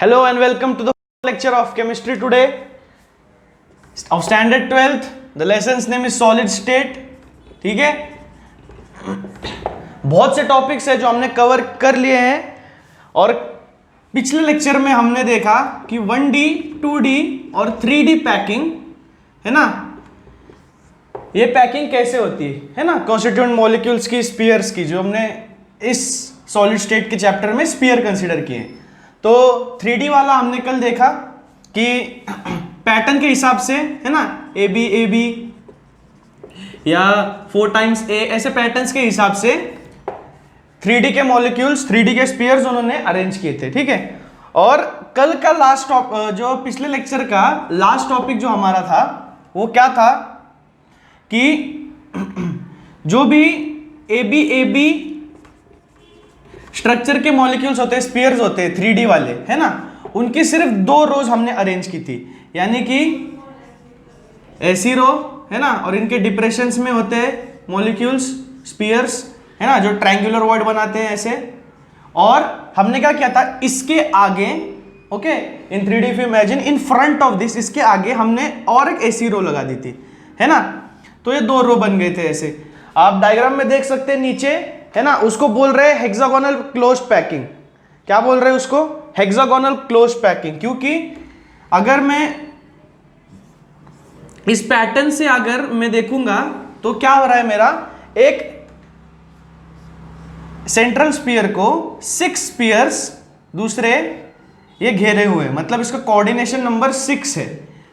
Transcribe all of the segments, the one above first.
Hello and welcome to the lecture of chemistry today of standard 12th. The lesson's name is solid state. ठीक है, बहुत से topics है जो हमने कवर कर लिए हैं और पिछले लेक्चर में हमने देखा कि 1D, 2D और 3D पैकिंग है ना, ये पैकिंग कैसे होती है ना, कॉन्स्टिट्यूएंट मॉलिक्यूल्स की, स्पीयर्स की, जो हमने इस सॉलिड स्टेट के चैप्टर में स्पीयर कंसीडर किए। तो 3D वाला हमने कल देखा कि पैटर्न के हिसाब से है ना, ए बी या 4 टाइम्स ए, ऐसे पैटर्न्स के हिसाब से 3D के मॉलिक्यूल्स, 3D के स्पीयर्स उन्होंने अरेंज किए थे। ठीक है, और कल का लास्ट जो पिछले लेक्चर का लास्ट टॉपिक जो हमारा था वो क्या था कि जो भी ए बी स्ट्रक्चर के मॉलिक्यूल्स होते हैं, स्पीयर्स होते हैं 3D वाले, है ना, उनकी सिर्फ 2 रोज हमने अरेंज की थी, यानी कि ऐसी रो है ना, और इनके डिप्रेशंस में होते हैं मॉलिक्यूल्स, स्पीयर्स है ना, जो ट्रायंगुलर वॉइड बनाते हैं ऐसे। और हमने क्या किया था, इसके आगे okay, in 3D if you imagine in front of this, इसके आगे हमने और एक ऐसी रो लगा दी थी, है ना, तो ये 2 रो बन गए थे ऐसे। आप डायग्राम में देख सकते हैं नीचे, है ना, उसको बोल रहे हैं हेक्सागोनल क्लोज पैकिंग। क्या बोल रहे हैं उसको? Hexagonal close packing. क्योंकि अगर मैं इस पैटर्न से अगर मैं देखूंगा तो क्या हो रहा है, मेरा एक सेंट्रल स्पीयर को 6 स्पीयर्स दूसरे ये घेरे हुए, मतलब इसका कोऑर्डिनेशन नंबर 6 है।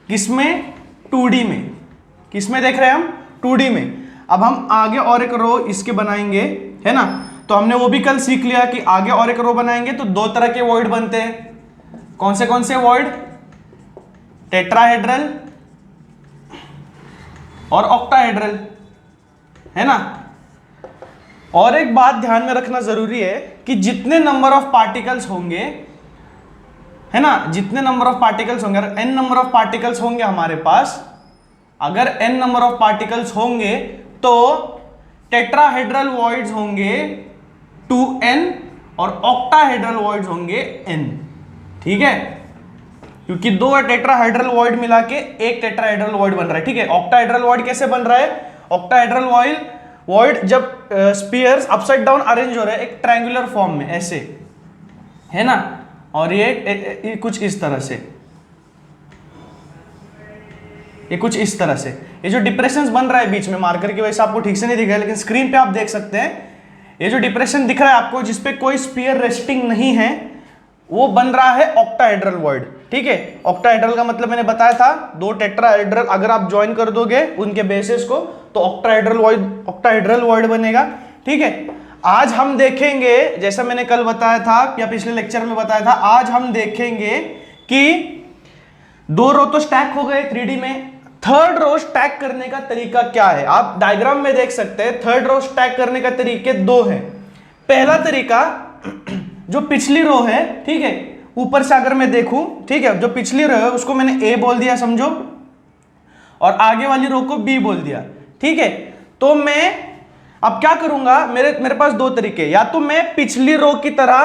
किसमें? 2D में। किसमें देख रहे हैं हम? 2D में। अब हम आगे और एक रो इसके बनाएंगे, है ना, तो हमने वो भी कल सीख लिया कि आगे और एक रो बनाएंगे तो 2 तरह के वॉइड बनते हैं। कौन से वॉइड? टेट्राहेड्रल और ऑक्टाहेड्रल, है ना। और एक बात ध्यान में रखना जरूरी है कि जितने नंबर ऑफ पार्टिकल्स होंगे, है ना, जितने नंबर ऑफ पार्टिकल्स होंगे, अगर n नंबर ऑफ पार्टिकल्स होंगे हमारे पास, अगर n नंबर ऑफ पार्टिकल्स होंगे तो टेट्राहेड्रल वॉइड्स होंगे 2n और ऑक्टाहेड्रल वॉइड्स होंगे n। ठीक है, क्योंकि 2 टेट्राहेड्रल वॉइड मिला के एक टेट्राहेड्रल वॉइड बन रहा है। ठीक है, ऑक्टाहेड्रल वॉइड कैसे बन रहा है? ऑक्टाहेड्रल वॉइड जब स्पीयर्स अपसाइड डाउन अरेंज हो रहे हैं एक ट्रायंगुलर फॉर्म में ऐसे, है ना, और ये कुछ इस तरह से, ये कुछ इस तरह से, ये जो डिप्रेशंस बन रहा है बीच में, मार्कर की वजह से आपको ठीक से नहीं दिख रहा है, लेकिन स्क्रीन पे आप देख सकते हैं ये जो डिप्रेशन दिख रहा है आपको, जिसपे कोई स्पीयर रेस्टिंग नहीं है, वो बन रहा है ऑक्टाहेड्रल वॉइड। ठीक है, ऑक्टाहेड्रल का मतलब मैंने बताया था 2 टेट्राहेड्रल अगर आप ज्वाइन कर दोगे उनके बेसिस को तो ऑक्टाहेड्रल वॉइड बनेगा। ठीक है, आज हम देखेंगे, जैसा मैंने कल बताया था या पिछले लेक्चर में बताया था, आज हम देखेंगे कि 2 रो तो स्टैक हो गए 3D में, 3rd रो स्टैक करने का तरीका क्या है। आप डायग्राम में देख सकते हैं 3rd रो स्टैक करने का तरीके 2 हैं। पहला तरीका, जो पिछली रो है, ठीक है, ऊपर से अगर मैं देखूं, ठीक है, जो पिछली रो है उसको मैंने A बोल दिया समझो, और आगे वाली रो को B बोल दिया। ठीक है, तो मैं अब क्या करूंगा, मेरे पास 2 तरीके, या तो मैं पिछली रो की तरह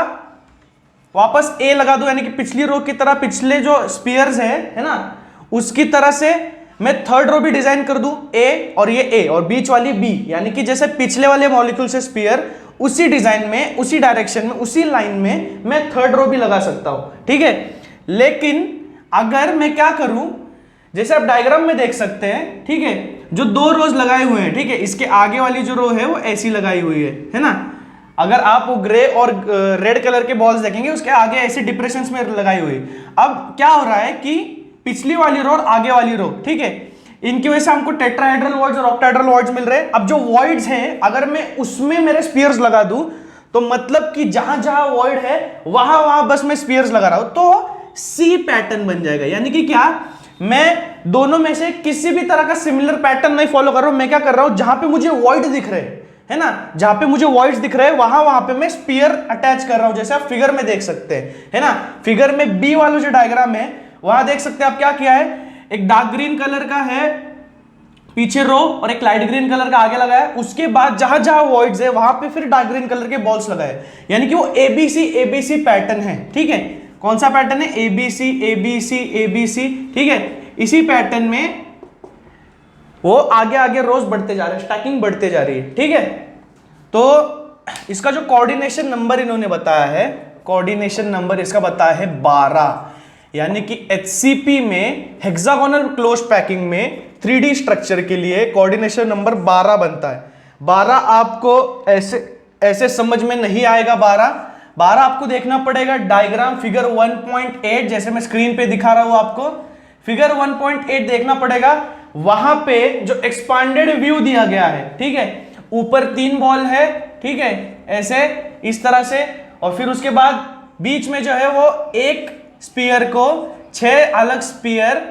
वापस A लगा दूं, यानी कि पिछली रो की तरह पिछले जो स्पीयर्स है ना, उसकी तरह से मैं 3rd रो भी डिजाइन कर दूं A, और ये A और बीच वाली B, यानी कि जैसे पिछले वाले मॉलिक्यूल से स्पीयर, उसी डिजाइन में, उसी डायरेक्शन में, उसी लाइन में मैं 3rd रो भी लगा सकता हूं। ठीक है, लेकिन अगर मैं क्या करूं, जैसे आप डायग्राम में देख सकते हैं, ठीक है, जो 2 रोज लगाए हुए हैं, ठीक है, इसके आगे वाली जो रो है वो ऐसी लगाई हुई है ना, अगर आप वो ग्रे और रेड कलर के बॉल्स देखेंगे उसके आगे ऐसे डिप्रेशंस में लगाई हुई। अब क्या हो रहा है कि पिछली वाली रो और आगे वाली रो, ठीक है, इनकी वजह से हमको टेट्राहेड्रल वॉइड्स और ऑक्टाहेड्रल वॉइड्स मिल रहे हैं। अब जो वॉइड्स हैं, अगर मैं उसमें मेरे स्पीयर्स लगा दूं तो मतलब कि जहां जहां वॉइड है वहां वहां बस मैं स्पीयर्स लगा रहा हूं, तो सी पैटर्न बन जाएगा। यानी कि क्या, मैं दोनों में से किसी भी तरह का सिमिलर पैटर्न नहीं फॉलो कर रहा हूं, मैं क्या कर रहा हूं, जहां पे मुझे वॉइड दिख रहे हैं, है ना, जहां पे मुझे वॉइड्स दिख रहे हैं वहां पे मैं स्पीयर अटैच कर रहा हूं, जैसे आप फिगर में देख सकते हैं, है ना। फिगर में बी वाला जो डायग्राम है वहां देख सकते हैं आप क्या किया है, एक डार्क ग्रीन कलर का है पीछे रो और एक लाइट ग्रीन कलर का आगे लगाया, उसके बाद जहां जहां वॉइड्स है वहां पे फिर डार्क ग्रीन कलर के बॉल्स लगाए, यानी कि वो एबीसी पैटर्न है। ठीक है, कौन सा पैटर्न है, ABC ABC ABC, ठीक है। इसी पैटर्न में वो आगे आगे रोज बढ़ते जा रहे हैं, स्टैकिंग बढ़ते जा रही है, ठीक है। तो इसका जो कोऑर्डिनेशन नंबर इन्होंने बताया है, कोऑर्डिनेशन नंबर इसका बताया है 12, यानी कि HCP में हेक्सागोनल क्लोज पैकिंग में 3D स्ट्रक्चर के लिए कोऑर्डिनेशन नंबर 12 बनता है। 12 आपको ऐसे समझ में नहीं आएगा। 12 आपको देखना पड़ेगा डायग्राम फिगर 1.8, जैसे मैं स्क्रीन पे दिखा रहा हूं आपको, फिगर 1.8 देखना पड़ेगा। वहां पे जो एक्सपांडेड व्यू दिया गया है, ठीक है, ऊपर 3 बॉल है, ठीक है, ऐसे इस तरह से, और फिर उसके बाद बीच में जो है वो एक स्पीयर को 6 अलग स्पीयर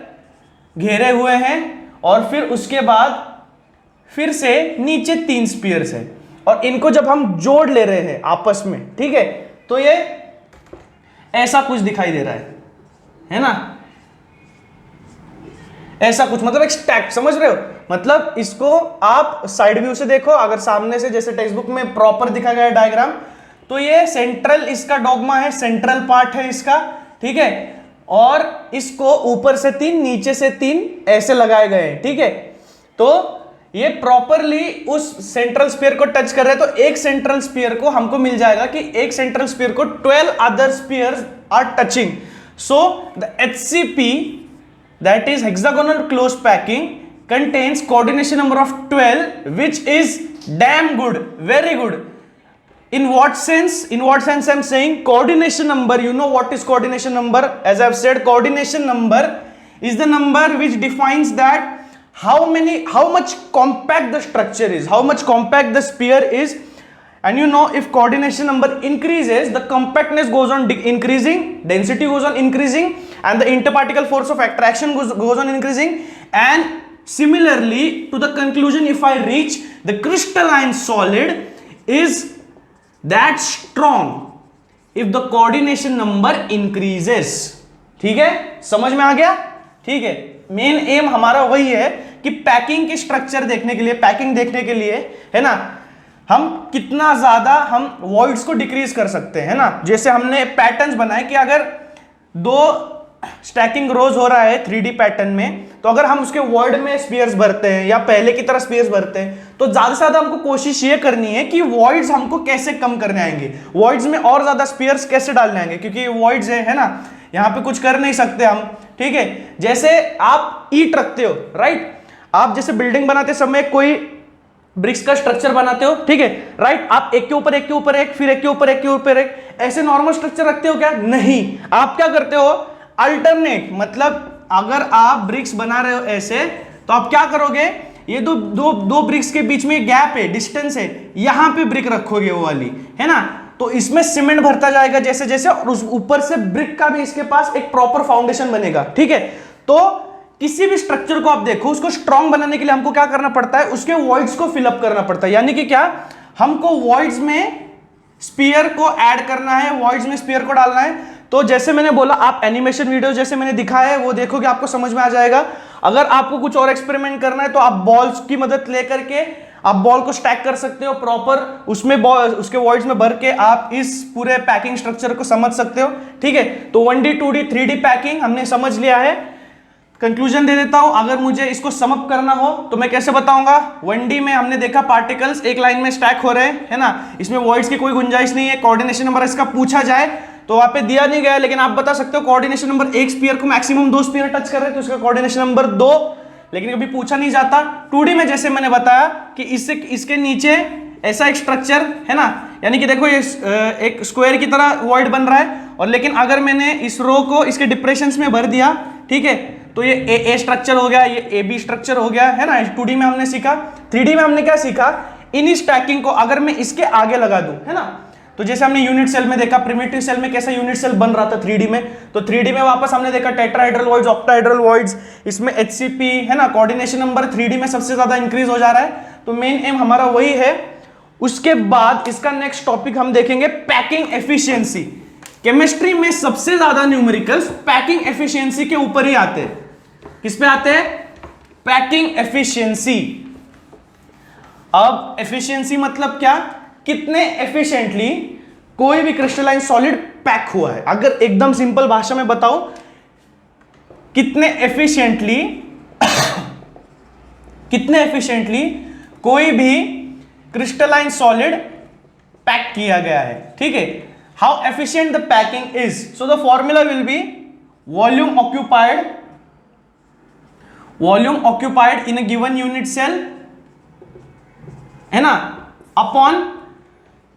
घेरे हुए हैं, और फिर उसके बाद फिर से नीचे 3 स्पीयर्स है, और इनको जब हम जोड़ ले रहे हैं आपस में, ठीक है, तो ये ऐसा कुछ दिखाई दे रहा है ना, ऐसा कुछ, मतलब एक स्टैक, समझ रहे हो। मतलब इसको आप साइड व्यू से देखो, अगर सामने से जैसे टेक्स्ट बुक में प्रॉपर दिखा गया है डायग्राम, तो ये सेंट्रल इसका डॉगमा है, सेंट्रल पार्ट है इसका, ठीक है, और इसको ऊपर से 3 नीचे से 3 ऐसे लगाए गए हैं, ठीक है। तो ये प्रॉपरली उस सेंट्रल स्फीयर को टच कर रहे हैं, तो एक सेंट्रल स्फीयर को हमको मिल जाएगा कि एक सेंट्रल स्फीयर को 12 other spheres are touching. So the HCP, that is hexagonal close packing, contains coordination number of 12, which is damn good, very good. In what sense I'm saying coordination number? You know what is coordination number? As I've said, coordination number is the number which defines that how much compact the structure is, how much compact the sphere is. And you know, if coordination number increases, the compactness goes on increasing, density goes on increasing, and the interparticle force of attraction goes on increasing. And similarly, to the conclusion, if I reach, the crystalline solid is that strong if the coordination number increases. ठीक है, समझ में आ गया, ठीक है। Main M हमारा वही है कि पैकिंग की स्ट्रक्चर देखने के लिए, पैकिंग देखने के लिए, है ना, हम कितना ज्यादा हम वॉइड्स को डिक्रीज कर सकते हैं ना। जैसे हमने पैटर्न्स बनाए कि अगर 2 स्टैकिंग रोज हो रहा है 3D पैटर्न में, तो अगर हम उसके वर्ड में स्पीयर्स भरते हैं या पहले की तरह स्पीयर्स भरते हैं, तो ज्यादा से ज्यादा हमको कोशिश ये करनी है कि वॉइड्स हमको कैसे कम करने आएंगे, वॉइड्स में और ज्यादा स्पीयर्स कैसे डालने आएंगे, क्योंकि वॉइड्स है ना, यहाँ पे कुछ कर नहीं सकते हम, ठीक है। जैसे आप ईंट रखते हो, राइट, आप जैसे बिल्डिंग बनाते समय कोई ब्रिक्स का स्ट्रक्चर बनाते हो, ठीक है, राइट, आप एक के ऊपर एक के ऊपर एक, फिर एक के ऊपर एक के ऊपर एक, ऐसे नॉर्मल स्ट्रक्चर रखते हो क्या? नहीं, आप क्या करते हो, अल्टरनेट, मतलब अगर आप ब्रिक्स बना रहे हो ऐसे, तो आप क्या करोगे, ये दो ब्रिक्स के बीच में गैप है, डिस्टेंस है, यहां पे ब्रिक रखोगे वो वाली, है ना, तो इसमें सीमेंट भरता जाएगा जैसे जैसे, और उस ऊपर से ब्रिक का भी इसके पास एक प्रॉपर फाउंडेशन बनेगा, ठीक है। तो किसी भी स्ट्रक्चर को आप देखो, उसको स्ट्रॉन्ग बनाने के लिए हमको क्या करना पड़ता है, उसके वॉइड्स को फिलअप करना पड़ता है, यानी कि क्या, हमको वॉइड्स में स्पीयर को ऐड करना है, वॉइड्स में स्पीयर को डालना है। तो जैसे मैंने बोला, आप एनिमेशन वीडियो जैसे मैंने दिखाया है वो देखोगे, आपको समझ में आ जाएगा। अगर आपको कुछ और एक्सपेरिमेंट करना है तो आप बॉल्स की मदद लेकर के आप बॉल को स्टैक कर सकते हो प्रॉपर, उसमें बॉल उसके वॉइड्स में भर के आप इस पूरे पैकिंग स्ट्रक्चर को समझ सकते हो, ठीक है। तो 1D 2D 3D पैकिंग हमने समझ लिया है। कंक्लूजन दे देता हूं, अगर मुझे इसको समअप करना हो तो मैं कैसे बताऊंगा। 1D में हमने देखा पार्टिकल्स एक लाइन में स्टैक हो रहे हैं, है ना, इसमें वॉइड्स की कोई गुंजाइश नहीं है। कोऑर्डिनेशन नंबर इसका पूछा जाए तो वहां पे दिया नहीं गया, लेकिन आप बता सकते हो कोऑर्डिनेशन नंबर एक स्पीयर को मैक्सिमम 2 स्पीयर टच कर रहे हैं तो इसका कोऑर्डिनेशन नंबर 2, लेकिन कभी पूछा नहीं जाता। 2D में जैसे मैंने बताया कि इसके नीचे ऐसा एक स्ट्रक्चर है ना, यानी कि देखो ये एक स्क्वायर की तरह वॉइड बन रहा है, और लेकिन अगर मैंने इस रो को इसके डिप्रेशंस में भर दिया, ठीक है, तो ये ए स्ट्रक्चर हो गया, ये ए बी स्ट्रक्चर हो गया, है ना। 2D में हमने सीखा। 3D में हमने क्या सीखा, इन स्टैकिंग को अगर मैं इसके आगे लगा दूं, है ना, तो जैसे हमने यूनिट सेल में देखा, प्रिमिटिव सेल में कैसा यूनिट सेल बन रहा था 3D में, तो 3D में वापस हमने देखा टेट्राहेड्रल वॉइड्स, ऑक्टाहेड्रल वॉइड्स, इसमें HCP, है ना, कोऑर्डिनेशन नंबर 3D में सबसे ज्यादा इंक्रीज हो जा रहा है। तो मेन एम हमारा वही है। उसके बाद इसका नेक्स्ट टॉपिक हम देखेंगे पैकिंग एफिशिएंसी। केमिस्ट्री में सबसे ज्यादा न्यूमेरिकल्स पैकिंग एफिशिएंसी के ऊपर ही आते हैं। किस पे आते हैं, पैकिंग एफिशिएंसी। अब एफिशिएंसी मतलब क्या, कितने एफिशिएंटली कोई भी क्रिस्टलाइन सॉलिड पैक हुआ है। अगर एकदम सिंपल भाषा में बताऊं, कितने एफिशिएंटली कोई भी क्रिस्टलाइन सॉलिड पैक किया गया है, ठीक है। How efficient the packing is, so the formula will be volume occupied in a given unit cell, है ना, अपॉन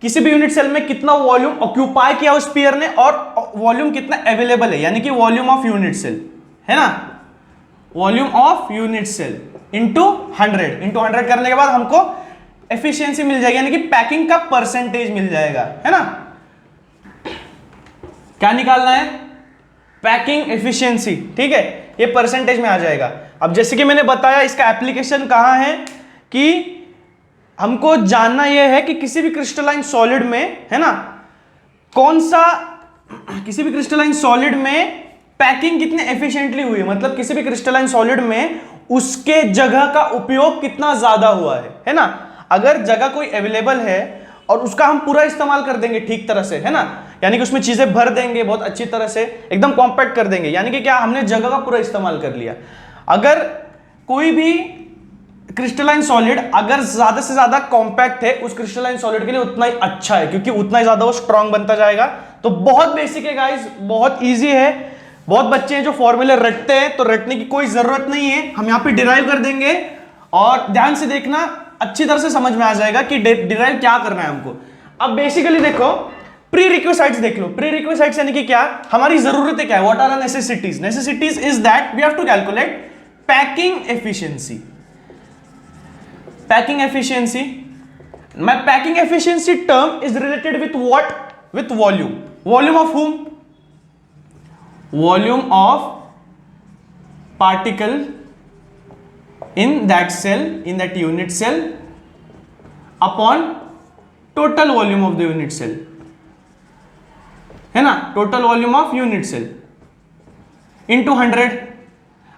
किसी भी यूनिट सेल में कितना वॉल्यूम ऑक्यूपाई किया उस स्फीयर ने और वॉल्यूम कितना अवेलेबल है, यानी कि वॉल्यूम ऑफ यूनिट सेल, है ना, volume of unit cell into 100 करने के बाद हमको एफिशिएंसी मिल जाएगी, यानी कि पैकिंग का परसेंटेज मिल जाएगा, है ना। क्या निकालना है, पैकिंग एफिशिएंसी, ठीक है, ये परसेंटेज में आ जाएगा। अब जैसे कि मैंने बताया, इसका एप्लीकेशन कहां है कि हमको जानना यह है कि किसी भी क्रिस्टलाइन सॉलिड में, है ना, कौन सा, किसी भी क्रिस्टलाइन सॉलिड में पैकिंग कितने एफिशिएंटली हुई है, मतलब किसी भी क्रिस्टलाइन सॉलिड में उसके जगह का उपयोग कितना ज्यादा हुआ है ना। अगर जगह कोई अवेलेबल है और उसका हम पूरा इस्तेमाल कर देंगे ठीक तरह से, है ना, यानी कि उसमें चीजें भर देंगे बहुत अच्छी तरह से, एकदम कॉम्पैक्ट कर देंगे, यानी कि क्या, हमने जगह का पूरा इस्तेमाल कर लिया। अगर कोई भी क्रिस्टलाइन सॉलिड अगर ज्यादा से ज्यादा कॉम्पैक्ट है, उस क्रिस्टलाइन सॉलिड के लिए उतना ही अच्छा है, क्योंकि उतना ही ज्यादा वो स्ट्रांग बनता जाएगा। तो बहुत बेसिक है गाइस, बहुत इजी है। बहुत बच्चे हैं जो फॉर्मूले रटते हैं, तो रटने की कोई जरूरत नहीं है, हम यहां पे डिराइव कर देंगे और ध्यान से देखना, अच्छी तरह से समझ में आ जाएगा कि डिराइव क्या करना है हमको। अब बेसिकली देखो, प्री रिक्विसाइट्स देख लो। प्री रिक्विसाइट्स यानी कि क्या, हमारी जरूरतें क्या है, what are necessities. Necessities is that we have to calculate packing efficiency. Packing efficiency, my packing efficiency term is related with what, with volume. Volume of whom, volume of particle in that cell, in that unit cell upon total volume of the unit cell, है ना, total volume of unit cell into 100।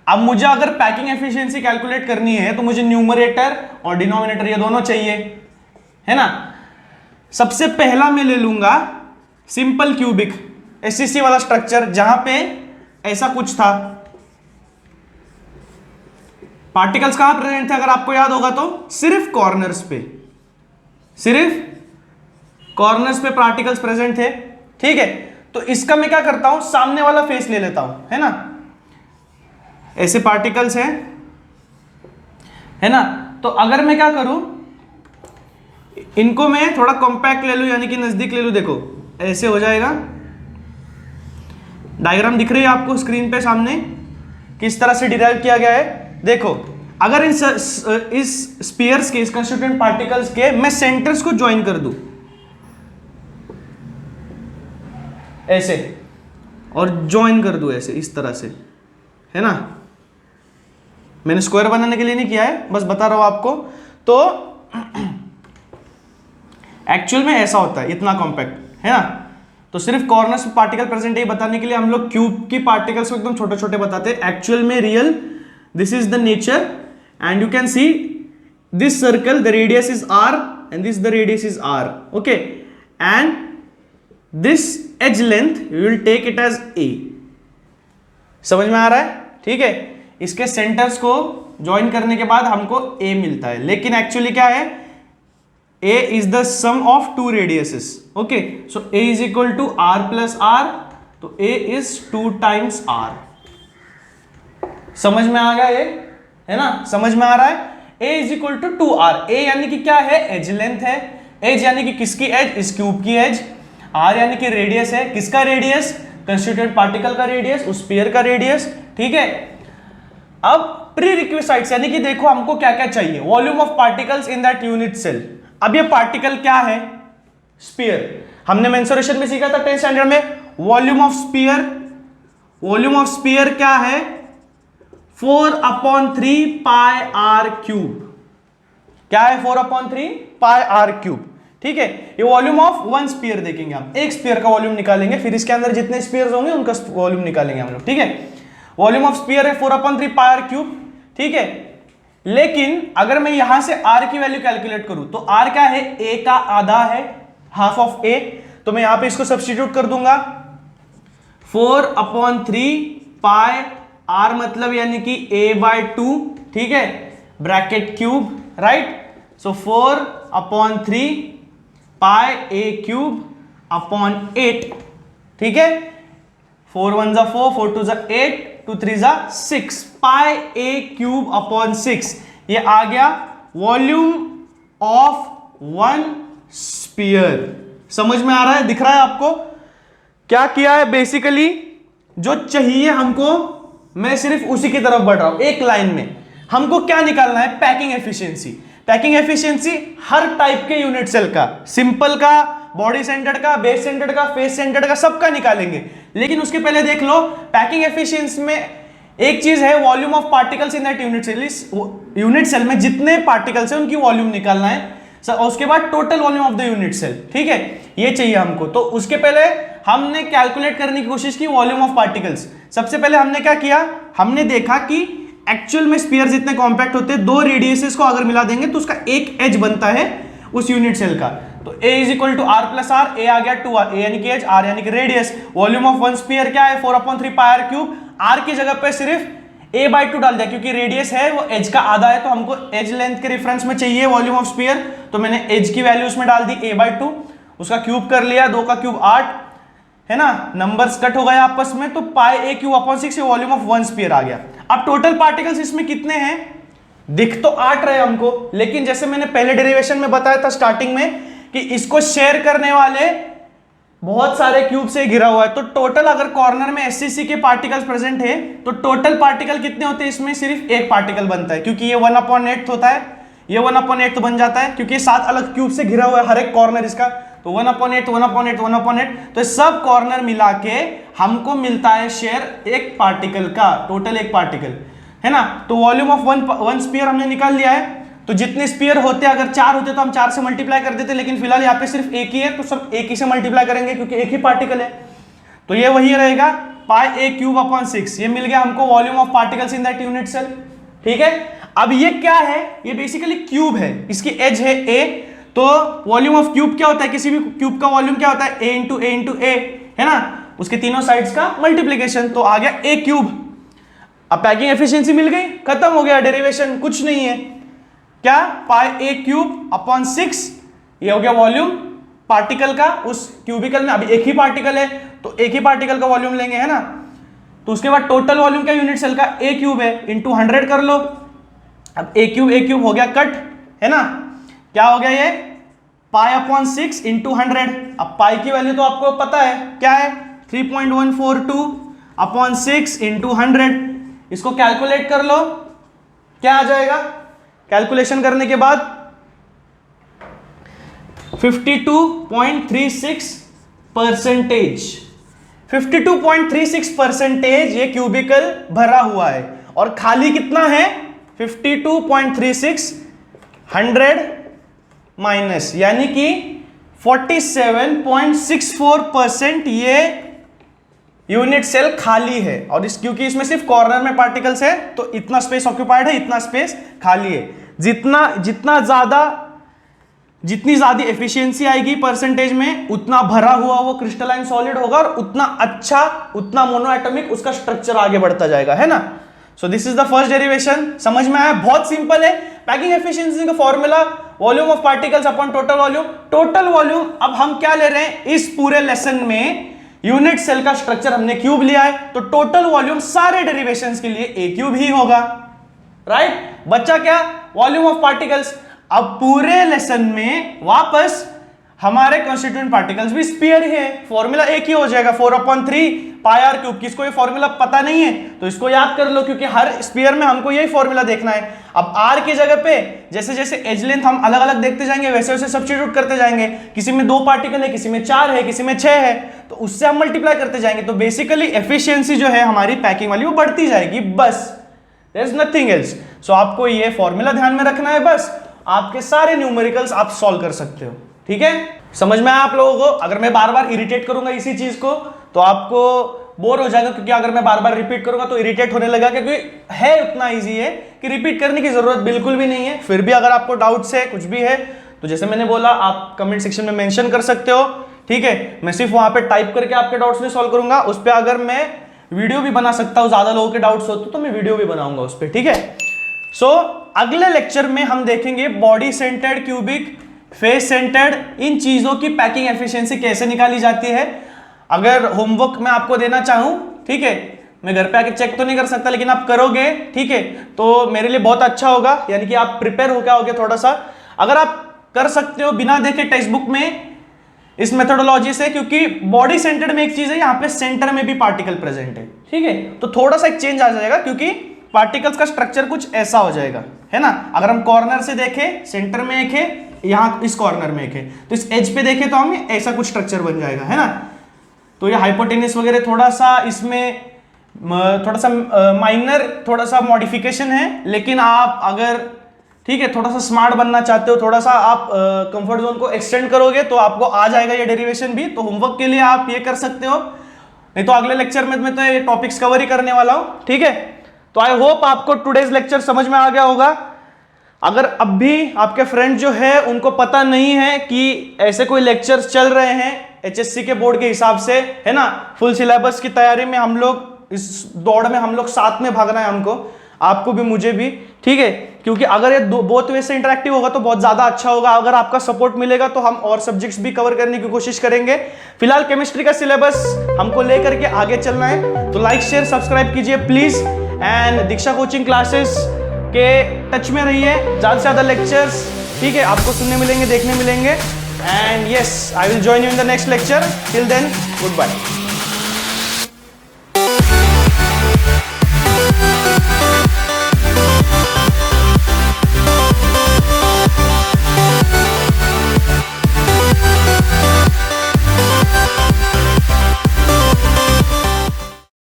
अब मुझे अगर packing efficiency calculate करनी है तो मुझे numerator और डिनोमिनेटर ये दोनों चाहिए, है ना। सबसे पहला मैं ले लूंगा सिंपल क्यूबिक एससीसी वाला स्ट्रक्चर, जहां पे ऐसा कुछ था, पार्टिकल्स कहां प्रेजेंट थे अगर आपको याद होगा तो सिर्फ कॉर्नर्स पे, सिर्फ कॉर्नर्स पे पार्टिकल्स प्रेजेंट थे, ठीक है। तो इसका मैं क्या करता हूं, सामने वाला फेस ले लेता हूं, है ना, ऐसे पार्टिकल्स हैं, है ना। तो अगर मैं क्या करूं, इनको मैं थोड़ा कॉम्पैक्ट ले लूं, यानी कि नजदीक ले लूं, देखो ऐसे हो जाएगा। डायग्राम दिख रही है आपको स्क्रीन पे सामने, किस तरह से डिराइव किया गया है। देखो, अगर इस स्फीयर्स के, इस कंस्टिट्यूएंट पार्टिकल्स के मैं सेंटर्स को ज्वाइन कर दूं ऐसे, और ज्वाइन कर दूं ऐसे, इस तरह से, है ना। मैंने स्क्वायर बनाने के लिए नहीं किया है, बस बता रहा हूं आपको। तो एक्चुअल में ऐसा होता है, इतना कॉम्पैक्ट, है ना। तो सिर्फ कॉर्नर्स में पार्टिकल प्रेजेंट है बताने के लिए हम लोग क्यूब की पार्टिकल्स को एकदम छोटे छोटे बताते हैं। एक्चुअल में real, this is the nature, and you can see this circle, the radius is R and this the radius is R, okay, and this edge length you will take it as A. समझ में आ रहा है, ठीक है। इसके centres को join करने के बाद हमको ए मिलता है, लेकिन एक्चुअली क्या है, A is the sum of two radiuses, okay, so A is equal to R plus R, तो A is 2 times R। समझ में आ गया ये, है ना, समझ में आ रहा है। A is equal to 2R, A यानी कि क्या है, एज लेंथ है, एज यानी कि किसकी एज, इस क्यूब की एज, R यानी कि रेडियस है, किसका रेडियस, कंस्टिट्यूएंट पार्टिकल का रेडियस, उस स्फीयर का रेडियस, ठीक है। अब प्री रिक्विसाइट्स यानी कि देखो हमको क्या क्या चाहिए, volume of particles in that unit cell. अब ये पार्टिकल क्या है, स्फीयर, हमने मेंसुरेशन में सीखा था 10th स्टैंडर्ड में, volume of sphere, volume of sphere क्या है, 4/3 पाई आर क्यूब। क्या है 4/3 पाई आर क्यूब, ठीक है। ये वॉल्यूम ऑफ वन स्फीयर देखेंगे हम, एक स्फीयर का वॉल्यूम निकालेंगे, फिर इसके अंदर जितने स्फीयर्स होंगे उनका वॉल्यूम निकालेंगे हम लोग, ठीक है। वॉल्यूम ऑफ स्फीयर है 4/3 पाई आर क्यूब, ठीक है। लेकिन अगर मैं यहां से r की वैल्यू कैलकुलेट करूं तो r क्या है, a का आधा है, हाफ ऑफ a, तो मैं यहां पे इसको सब्स्टिट्यूट कर दूंगा, 4/3 पाई r मतलब यानी कि a/2, ठीक है, ब्रैकेट क्यूब, राइट। सो 4/3 पाई a³/8, ठीक है। 4 1 जा 4, 4 2 जा 8, 2 3 जा 6, पाई a³/6। ये आ गया वॉल्यूम ऑफ वन स्पीयर। समझ में आ रहा है, दिख रहा है आपको? क्या किया है बेसिकली, जो चाहिए हमको, मैं सिर्फ उसी की तरफ बढ़ रहा हूं एक लाइन में। हमको क्या निकालना है? Packing efficiency. पैकिंग एफिशिएंसी हर टाइप के यूनिट सेल का, सिंपल का, बॉडी सेंटर्ड का, बेस सेंटर्ड का, फेस सेंटर्ड का, सबका निकालेंगे। लेकिन उसके पहले देख लो पैकिंग एफिशिएंसी में एक चीज है, volume of particles in that unit cell. इस यूनिट सेल में जितने पार्टिकल्स हैं उनकी वॉल्यूम निकालना है, उसके बाद total volume of the unit cell, ठीक है, ये चाहिए हमको। तो उसके पहले हमने कैलकुलेट करने की कोशिश की वॉल्यूम ऑफ पार्टिकल्स। सबसे पहले हमने क्या किया, हमने देखा कि एक्चुअल में स्फीयर जितने कॉम्पैक्ट होते हैं, दो रेडियसेस को अगर मिला देंगे तो उसका एक एज बनता है उस यूनिट सेल का। तो A is equal to r plus r, a आ गया 2r, ए यानी कि एज, आर यानी कि radius. Volume of one sphere क्या है? 4/3 पाई r³। आर की जगह पे सिर्फ a/2 डाल दिया, क्योंकि रेडियस है वो एज का आधा है, तो हमको एज लेंथ के रेफरेंस में चाहिए वॉल्यूम ऑफ स्फीयर, तो मैंने एज की वैल्यू उसमें डाल दी a/2। उसका क्यूब कर लिया, 2 का क्यूब 8 है ना, नंबर्स कट हो गए आपस में, तो pi a³/6 volume of one sphere आ गया। अब टोटल पार्टिकल्स इसमें कितने हैं? दिख तो 8 रहे हमको, लेकिन जैसे मैंने पहले डेरिवेशन में बताया था स्टार्टिंग में कि इसको शेयर करने वाले बहुत सारे क्यूब से घिरा हुआ है। तो टोटल अगर कॉर्नर में SCC के पार्टिकल्स प्रेजेंट है तो टोटल पार्टिकल कितने होते हैं? इसमें सिर्फ एक पार्टिकल बनता है, क्योंकि ये 1/8 होता है, ये 1/8 बन जाता है, क्योंकि 7 अलग क्यूब से घिरा हुआ है हर एक कॉर्नर इसका। तो 1/8 1/8 1/8, तो सब कॉर्नर मिला के हमको मिलता है शेयर एक पार्टिकल का, टोटल एक पार्टिकल, है ना। तो वॉल्यूम ऑफ वन स्फीयर हमने निकाल लिया है। तो जितने स्फीयर होते, अगर 4 होते तो हम 4 से मल्टीप्लाई कर देते, लेकिन फिलहाल यहाँ पे सिर्फ एक ही है, तो सब एक ही से मल्टीप्लाई करेंगे क्योंकि एक ही पार्टिकल है। तो ये वही रहेगा पाई a³/6। ये मिल गया हमको volume of particles in that unit cell, ठीक है। अब ये क्या है? ये बेसिकली क्यूब है, इसकी एज है a। तो वॉल्यूम ऑफ क्यूब क्या होता है? किसी भी क्यूब का वॉल्यूम क्या होता है? a इंटू a, है ना, उसके तीनों साइड्स का मल्टीप्लीकेशन। तो आ गया a³। अब पैकिंग एफिशिएंसी मिल गई, खत्म हो गया डेरिवेशन, कुछ नहीं है। क्या? पाई a³/6, ये हो गया वॉल्यूम पार्टिकल का उस क्यूबिकल में। अभी एक ही पार्टिकल है तो एक ही पार्टिकल का वॉल्यूम लेंगे, है ना। तो उसके बाद टोटल वॉल्यूम क्या यूनिट सेल का? a³ है, इंटू 100 कर लो। अब a³ हो गया कट, है ना। क्या हो गया ये? पाई/6 इंटू 100। अब पाई की वैल्यू तो आपको पता है क्या है, 3.142/6 इंटू 100। इसको कैलकुलेट कर लो, क्या आ जाएगा? कैलकुलेशन करने के बाद 52.36%। 52.36% ये क्यूबिकल भरा हुआ है, और खाली कितना है? 52.36, 100 माइनस, यानी कि 47.64% ये यूनिट सेल खाली है। और क्योंकि इसमें सिर्फ कॉर्नर में पार्टिकल्स है तो इतना स्पेस ऑक्यूपाइड है, इतना स्पेस खाली है। जितनी ज्यादा एफिशिएंसी आएगी परसेंटेज में, उतना भरा हुआ वो क्रिस्टलाइन सॉलिड होगा, और उतना अच्छा, उतना मोनोएटॉमिक उसका स्ट्रक्चर आगे बढ़ता जाएगा, है ना। So this is the first derivation. समझ में आया? बहुत सिंपल है। पैकिंग एफिशिएंसी का formula volume of particles upon total volume. Total volume अब हम क्या ले रहे हैं? इस पूरे लेसन में यूनिट सेल का स्ट्रक्चर हमने क्यूब लिया है, तो टोटल वॉल्यूम सारे डेरिवेशंस के लिए a³ ही होगा, राइट। बच्चा क्या? Volume of particles. अब पूरे लेसन में वापस हमारे कॉन्स्टिट्यूएंट पार्टिकल्स भी स्फीयर ही है, फॉर्मूला एक ही हो जाएगा, 4/3 पाई r³। किसको ये फॉर्मूला पता नहीं है तो इसको याद कर लो, क्योंकि हर स्फीयर में हमको यही फॉर्मूला देखना है। अब r की जगह पे जैसे जैसे एज लेंथ हम अलग अलग देखते जाएंगे, वैसे वैसे सब्स्टिट्यूट करते जाएंगे। किसी में 2 पार्टिकल है, किसी में 4 है, किसी में 6 है, तो उससे हम मल्टीप्लाई करते जाएंगे। तो बेसिकली एफिशिएंसी जो है हमारी पैकिंग वाली वो बढ़ती जाएगी, बस, देयर इज नथिंग एल्स। सो आपको ये फॉर्मूला ध्यान में रखना है, बस आपके सारे न्यूमेरिकल्स आप सॉल्व कर सकते हो, ठीक है। समझ में आया आप लोगों को? अगर मैं बार बार इरिटेट करूंगा इसी चीज को तो आपको बोर हो जाएगा, क्योंकि अगर मैं बार बार रिपीट करूंगा तो इरिटेट होने लगा, क्योंकि है उतना इजी है कि रिपीट करने की जरूरत बिल्कुल भी नहीं है। फिर भी अगर आपको डाउट्स है, कुछ भी है, तो जैसे मैंने बोला आप कमेंट सेक्शन में मेंशन कर सकते हो, ठीक है, मैं सिर्फ वहां पे टाइप करके आपके डाउट्स नहीं सॉल्व करूंगा, उस पर अगर मैं वीडियो भी बना सकता हूं, ज्यादा लोगों के डाउट्स होते तो मैं वीडियो भी बनाऊंगा उस पर, ठीक है। सो अगले लेक्चर में हम देखेंगे body centered, cubic, face centered, इन चीजों की पैकिंग एफिशिएंसी कैसे निकाली जाती है। अगर होमवर्क मैं आपको देना चाहूं, ठीक है, मैं घर पे आके चेक तो नहीं कर सकता, लेकिन आप करोगे, ठीक है, तो मेरे लिए बहुत अच्छा होगा, यानी कि आप प्रिपेयर होकर आओगे थोड़ा सा। अगर आप कर सकते हो बिना देखे टेक्स्ट बुक में इस मेथोडोलॉजी से, क्योंकि बॉडी सेंटर्ड में एक चीज है, यहाँ पे सेंटर में भी पार्टिकल प्रेजेंट है, ठीक है, तो थोड़ा सा एक चेंज आ जाएगा, क्योंकि पार्टिकल्स का स्ट्रक्चर कुछ ऐसा हो जाएगा, है ना। अगर हम कॉर्नर से देखें, सेंटर में एक है, यहाँ इस कॉर्नर में एक है, तो इस एज पे देखें तो हम ऐसा कुछ स्ट्रक्चर बन जाएगा, है ना। तो ये हाइपोटेनस वगैरह थोड़ा सा इसमें थोड़ा सा माइनर थोड़ा सा मॉडिफिकेशन है, लेकिन आप अगर, ठीक है, थोड़ा सा स्मार्ट बनना चाहते हो, थोड़ा सा आप कंफर्ट जोन को एक्सटेंड करोगे तो आपको आ जाएगा ये डेरिवेशन भी। तो होमवर्क के लिए आप ये कर सकते हो, नहीं तो अगले लेक्चर में मैं तो ये टॉपिक्स कवर ही करने वाला हूं, ठीक है। तो आई होप आपको टुडेज लेक्चर समझ में आ गया होगा। अगर अब भी आपके फ्रेंड जो है उनको पता नहीं है कि ऐसे कोई लेक्चर्स चल रहे हैं एचएससी के बोर्ड के हिसाब से, है ना, फुल सिलेबस की तैयारी में हम लोग, इस दौड़ में हम लोग साथ में भागना है हमको, आपको भी मुझे भी, ठीक है, क्योंकि अगर ये बोथ वे से इंटरेक्टिव होगा तो बहुत ज्यादा अच्छा होगा। अगर आपका सपोर्ट मिलेगा तो हम और सब्जेक्ट्स भी कवर करने की कोशिश करेंगे। फिलहाल केमिस्ट्री का सिलेबस हमको लेकर के आगे चलना है, तो लाइक शेयर सब्सक्राइब कीजिए please, and Diksha coaching classes के टच में रहिए, ज्यादा से ज्यादा लेक्चर्स, ठीक है, आपको सुनने मिलेंगे, देखने मिलेंगे, and yes, I will join you in the next lecture. Till then, good bye.